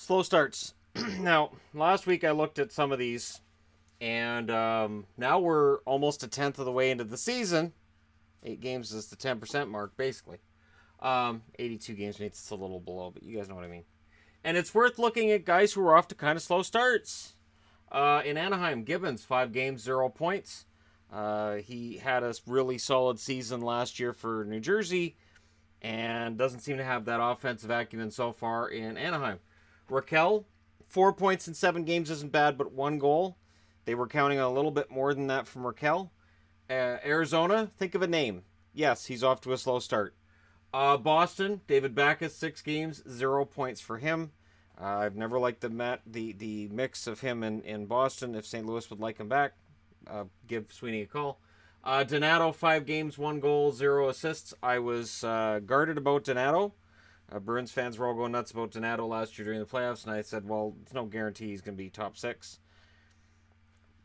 Slow starts. Now, last week I looked at some of these, and now we're almost a tenth of the way into the season. 8 games is the 10% mark, basically. 82 games means it's a little below, but you guys know what I mean. And it's worth looking at guys who are off to kind of slow starts. In Anaheim, Gibbons, 5 games, 0 points. He had a really solid season last year for New Jersey and doesn't seem to have that offensive acumen so far in Anaheim. Raquel, 4 points in 7 games isn't bad, but 1 goal. They were counting on a little bit more than that from Raquel. Arizona, think of a name. Yes, he's off to a slow start. Boston, David Backes, 6 games, 0 points for him. I've never liked the mix of him in Boston. If St. Louis would like him back, give Sweeney a call. Donato, 5 games, 1 goal, 0 assists. I was guarded about Donato. Bruins fans were all going nuts about Donato last year during the playoffs, and I said, well, there's no guarantee he's going to be top 6.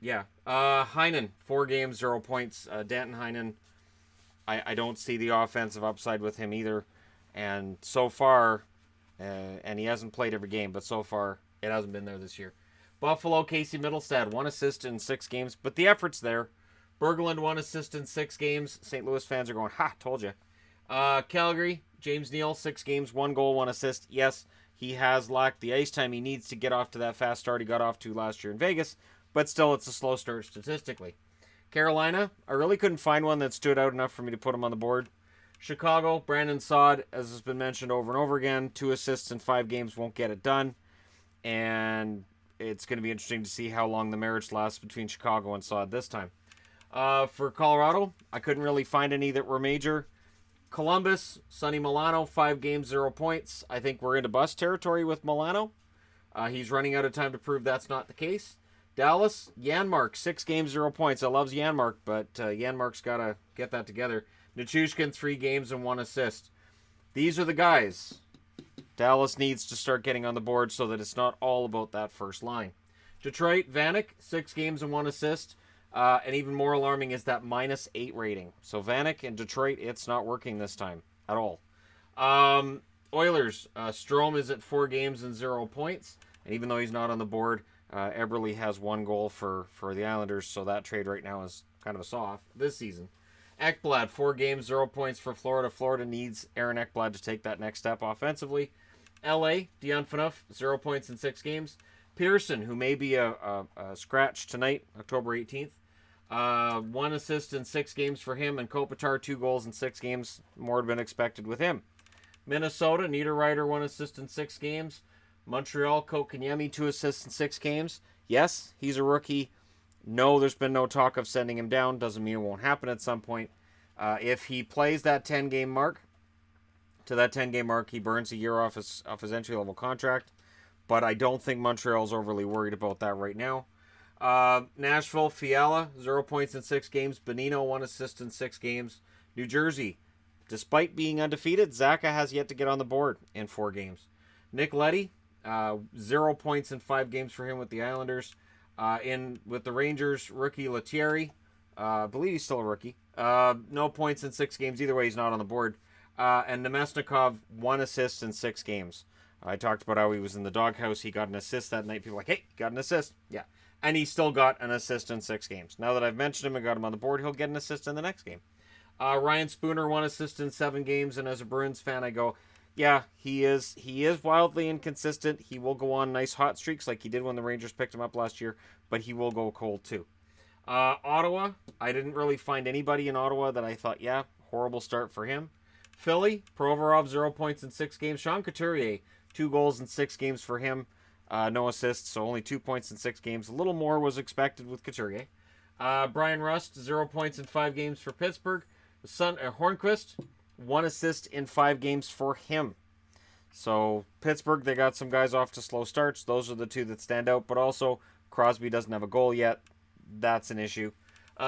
Yeah. Heinen, 4 games, 0 points. Danton Heinen, I don't see the offensive upside with him either. And so far, and he hasn't played every game, but so far, it hasn't been there this year. Buffalo, Casey Middlestad, 1 assist in 6 games, but the effort's there. Berglund, 1 assist in 6 games. St. Louis fans are going, ha, told you. Calgary, James Neal, 6 games, 1 goal, 1 assist. Yes, he has lacked the ice time he needs to get off to that fast start he got off to last year in Vegas, but still, it's a slow start statistically. Carolina, I really couldn't find one that stood out enough for me to put him on the board. Chicago, Brandon Saad, as has been mentioned over and over again, 2 assists in 5 games won't get it done. And it's going to be interesting to see how long the marriage lasts between Chicago and Saad this time. For Colorado, I couldn't really find any that were major. Columbus, Sonny Milano, 5 games, 0 points. I think we're into bust territory with Milano. He's running out of time to prove that's not the case. Dallas, Janmark, 6 games, 0 points. I love Janmark, but Janmark's got to get that together. Nichushkin, 3 games and 1 assist. These are the guys Dallas needs to start getting on the board so that it's not all about that first line. Detroit, Vanek, 6 games and 1 assist. And even more alarming is that -8 rating. So Vanek and Detroit, it's not working this time at all. Oilers, Strome is at 4 games and 0 points. And even though he's not on the board, Eberle has 1 goal for the Islanders, so that trade right now is kind of a soft this season. Ekblad, 4 games, 0 points for Florida. Florida needs Aaron Ekblad to take that next step offensively. LA, Dion Phaneuf, 0 points in 6 games. Pearson, who may be a scratch tonight, October 18th. 1 assist in 6 games for him, and Kopitar, 2 goals in 6 games. More had been expected with him. Minnesota, Niederreiter, 1 assist in 6 games. Montreal, Kotkaniemi, 2 assists in 6 games. Yes, he's a rookie. No, there's been no talk of sending him down. Doesn't mean it won't happen at some point. If he plays that 10-game mark, he burns a year off his entry-level contract. But I don't think Montreal's overly worried about that right now. Nashville, Fiala, 0 points in 6 games. Bonino, 1 assist in 6 games. New Jersey, despite being undefeated, Zaka has yet to get on the board in 4 games. Nick Leddy, 0 points in 5 games for him with the Islanders. With the Rangers, rookie Lettieri, I believe he's still a rookie. No points in 6 games. Either way, he's not on the board. And Nemesnikov, 1 assist in 6 games. I talked about how he was in the doghouse. He got an assist that night. People were like, hey, got an assist. Yeah. And he still got an assist in 6 games. Now that I've mentioned him and got him on the board, he'll get an assist in the next game. Ryan Spooner, 1 assist in 7 games. And as a Bruins fan, I go, yeah, he is wildly inconsistent. He will go on nice hot streaks like he did when the Rangers picked him up last year, but he will go cold too. Ottawa, I didn't really find anybody in Ottawa that I thought, yeah, horrible start for him. Philly, Provorov, 0 points in 6 games. Sean Couturier, 2 goals in 6 games for him. No assists, so only 2 points in 6 games. A little more was expected with Couturier. Brian Rust, 0 points in 5 games for Pittsburgh. Hornquist, 1 assist in 5 games for him. So Pittsburgh, they got some guys off to slow starts. Those are the 2 that stand out. But also, Crosby doesn't have a goal yet. That's an issue.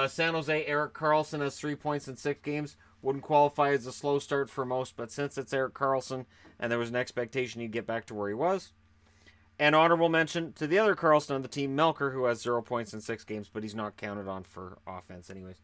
San Jose, Erik Karlsson has 3 points in 6 games. Wouldn't qualify as a slow start for most, but since it's Erik Karlsson and there was an expectation he'd get back to where he was. And honorable mention to the other Karlsson on the team, Melker, who has 0 points in 6 games, but he's not counted on for offense anyways.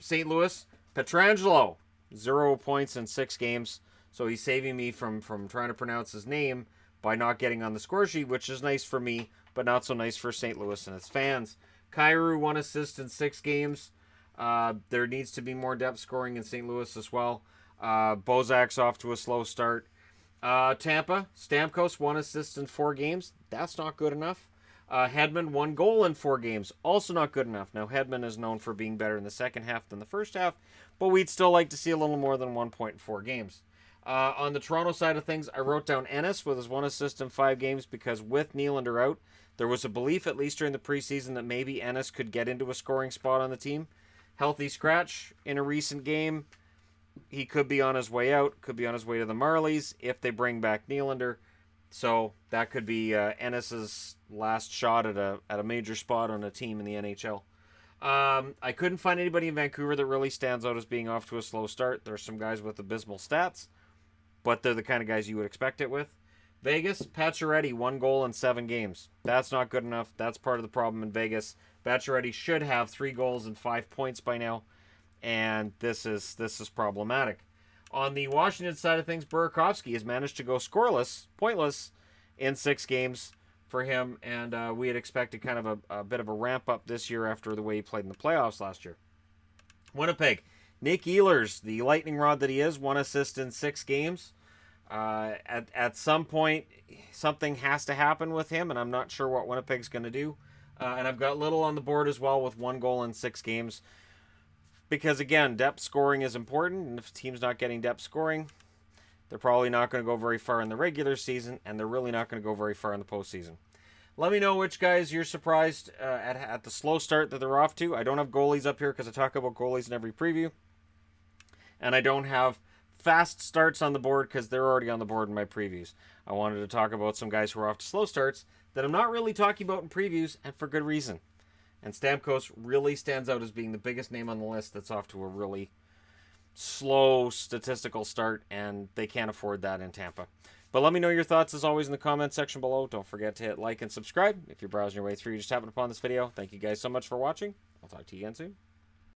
St. Louis, Pietrangelo, 0 points in 6 games. So he's saving me from trying to pronounce his name. by not getting on the score sheet, which is nice for me, but not so nice for St. Louis and its fans. Kyrou, 1 assist in 6 games. There needs to be more depth scoring in St. Louis as well. Bozak's off to a slow start. Tampa, Stamkos, 1 assist in 4 games. That's not good enough. Hedman, 1 goal in 4 games. Also not good enough. Now, Hedman is known for being better in the second half than the first half, but we'd still like to see a little more than 1 point in 4 games. On the Toronto side of things, I wrote down Ennis with his 1 assist in 5 games because with Nylander out, there was a belief, at least during the preseason, that maybe Ennis could get into a scoring spot on the team. Healthy scratch in a recent game. He could be on his way out, could be on his way to the Marlies if they bring back Nylander. So that could be Ennis's last shot at a major spot on a team in the NHL. I couldn't find anybody in Vancouver that really stands out as being off to a slow start. There's some guys with abysmal stats, but they're the kind of guys you would expect it with. Vegas, Pacioretty, 1 goal in 7 games. That's not good enough. That's part of the problem in Vegas. Pacioretty should have 3 goals and 5 points by now, and this is problematic. On the Washington side of things, Burakovsky has managed to go scoreless, pointless, in 6 games for him, and we had expected kind of a bit of a ramp up this year after the way he played in the playoffs last year. Winnipeg, Nick Ehlers, the lightning rod that he is, 1 assist in 6 games. At some point, something has to happen with him, and I'm not sure what Winnipeg's going to do. And I've got Little on the board as well with 1 goal in 6 games. Because, again, depth scoring is important, and if a team's not getting depth scoring, they're probably not going to go very far in the regular season, and they're really not going to go very far in the postseason. Let me know which guys you're surprised at the slow start that they're off to. I don't have goalies up here because I talk about goalies in every preview. And I don't have fast starts on the board because they're already on the board in my previews. I wanted to talk about some guys who are off to slow starts that I'm not really talking about in previews, and for good reason. And Stamkos really stands out as being the biggest name on the list that's off to a really slow statistical start, and they can't afford that in Tampa. But let me know your thoughts, as always, in the comments section below. Don't forget to hit like and subscribe if you're browsing your way through. You just happened upon this video. Thank you guys so much for watching. I'll talk to you again soon.